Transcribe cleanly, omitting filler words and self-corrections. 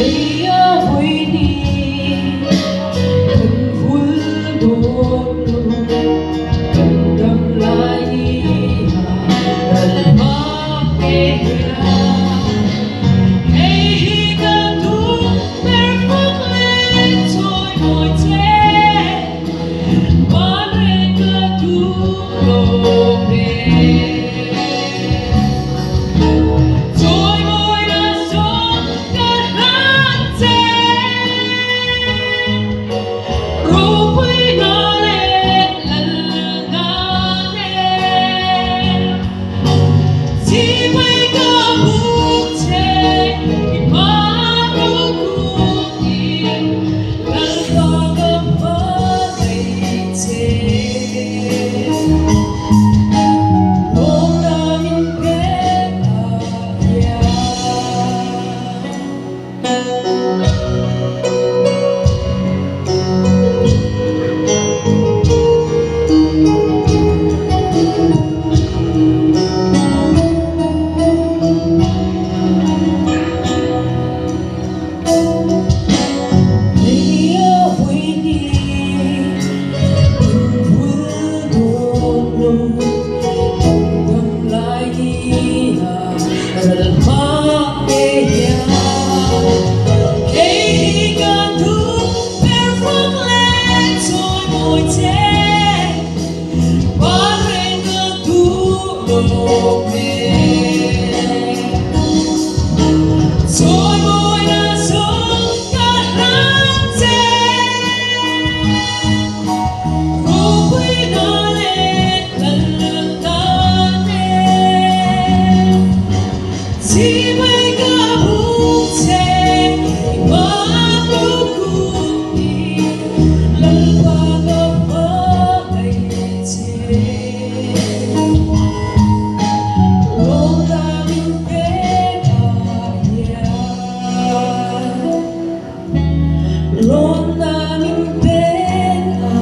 为呀为你很温柔，更等来你人马给呀。Hãy gần đủ để phút lên thôi ngồi che bán lên cơ đủ lộ đề rồi ngồi đã sống cả hát chê rồi quý nó lên lần ngã nè chỉ mấy cơ bút chê Rồi ngồi đã sống cả hát chê rồi quý nó lên lần lượt ta nè chỉ mấy cả bút chê mà đủ cuộc đi lần qua gặp ở đây chê Ronda min pena.